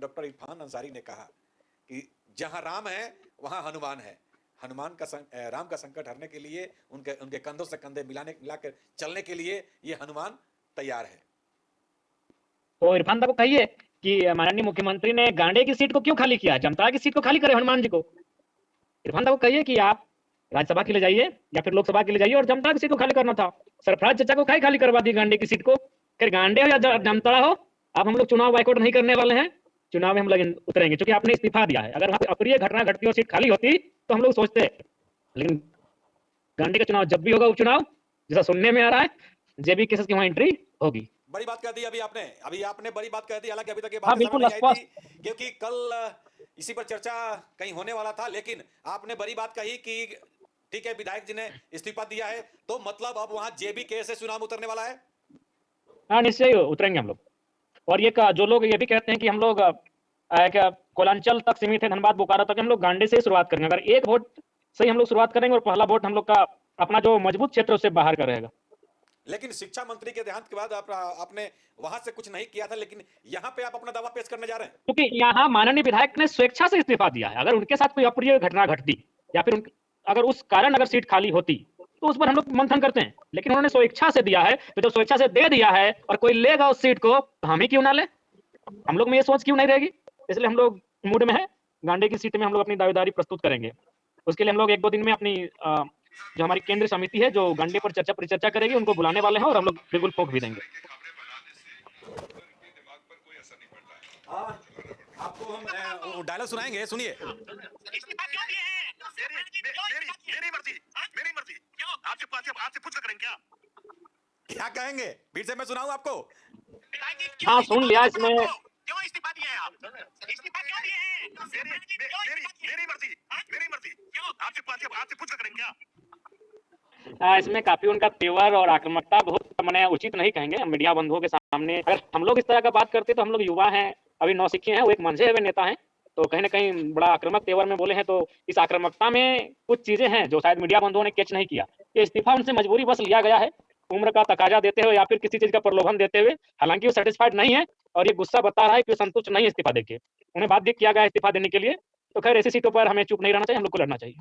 Doctor Irfan Ansari ने कहा कि जहां राम है वहां हनुमान है। राम का संकट हरने के लिए उनके उनके कंधों से कंधे मिलाकर चलने के लिए ये हनुमान तैयार है। तो इरफान दा को कहिए कि माननीय मुख्यमंत्री ने गांडे की सीट को क्यों खाली किया, जामताड़ा की सीट को खाली करे हनुमान जी को। इरफान दा को कहिए कि आप राज्यसभा के लिए जाइए या फिर लोकसभा के लिए जाइए और जामताड़ा की सीट को खाली करना था। सरफराज चचा को खाली करवा दी गांडे की सीट को। फिर गांडे हो या जामताड़ा हो, अब हम लोग चुनाव बाइकआउट नहीं करने वाले हैं, चुनाव में हम लोग उतरेंगे, क्योंकि आपने इस्तीफा दिया है। अगर वहां पर अप्रिय घटना घटती और सीट खाली होती तो हम लोग सोचते, लेकिन गांधी का चुनाव जब भी होगा उपचुनाव, जैसा सुनने में आ रहा है, जेबी केसेस की वहां एंट्री होगी। बड़ी बात कह दी अभी आपने बड़ी बात कह दी। हालांकि अभी तक ये हाँ बात बिल्कुल सामने नहीं आई थी, स्पष्ट। क्योंकि कल इसी पर चर्चा कहीं होने वाला था, लेकिन आपने बड़ी बात कही कि ठीक है, विधायक जी ने इस्तीफा दिया है तो मतलब अब वहां जेबी केस से चुनाव उतरने वाला है। हाँ निश्चय उतरेंगे हम लोग। और ये जो लोग ये भी कहते हैं कि हम लोग क्या कोलांचल तक सीमित है, धनबाद बोकारो तक, हम लोग गांडे से ही शुरुआत करेंगे। अगर एक वोट से ही हम लोग शुरुआत करेंगे और पहला वोट हम लोग का अपना जो मजबूत क्षेत्र उससे बाहर का रहेगा। लेकिन शिक्षा मंत्री के देहांत के बाद आपने वहां से कुछ नहीं किया था, लेकिन यहाँ पे आप अपना दावा पेश करने जा रहे हैं। क्योंकि यहाँ माननीय विधायक ने स्वेच्छा से इस्तीफा दिया है। अगर उनके साथ कोई अप्रिय घटना घटती या फिर अगर उस कारण अगर सीट खाली होती तो उस पर हम लोग मंथन करते हैं, लेकिन उन्होंने स्वेच्छा से दिया है। तो जब स्वेच्छा से दे दिया है और कोई लेगा उस सीट को, तो हम ही क्यों ना ले, हम लोग में ये सोच क्यों नहीं रहेगी। इसलिए हम लोग मूड में है, गांडे की सीट में हम लोग अपनी दावेदारी प्रस्तुत करेंगे। उसके लिए हम लोग 1-2 दिन में अपनी जो हमारी केंद्रीय समिति है जो गांडे पर चर्चा परिचर्चा करेगी, उनको बुलाने वाले हैं और हम लोग बिल्कुल ठोक भी देंगे। आपको हम डायलॉग सुनाएंगे, सुनिए। मेरी मर्जी आपसे पूछ करेंगे क्या कहेंगे, फिर से मैं सुनाऊं आपको। हाँ सुन लिया। इसमें क्यों इस्तीफा दिए हैं आप? इस्तीफा क्यों दिए हैं? मेरी मर्जी क्यों आपसे पूछ करेंगे क्या? इसमें काफी उनका तेवर और आक्रामकता बहुत मैंने उचित नहीं कहेंगे मीडिया बंधुओं के सामने। अगर हम लोग इस तरह का बात करते तो हम लोग युवा हैं, अभी नौसिखिए हैं, वो एक मंझे हुए नेता हैं, तो कहीं ना कहीं बड़ा आक्रामक तेवर में बोले हैं। तो इस आक्रामकता में कुछ चीजें हैं जो शायद मीडिया बंधुओं ने कैच नहीं किया। ये इस्तीफा उनसे मजबूरी बस लिया गया है, उम्र का तकाजा देते हुए या फिर किसी चीज का प्रलोभन देते हुए। हालांकि वो सेटिस्फाइड नहीं है और ये गुस्सा बता रहा है कि वो संतुष्ट नहीं इस्तीफा देके, उन्हें बाध्य किया गया इस्तीफा देने के लिए। तो खैर ऐसी सीटों पर हमें चुप नहीं रहना चाहिए, हम लोग को लड़ना चाहिए।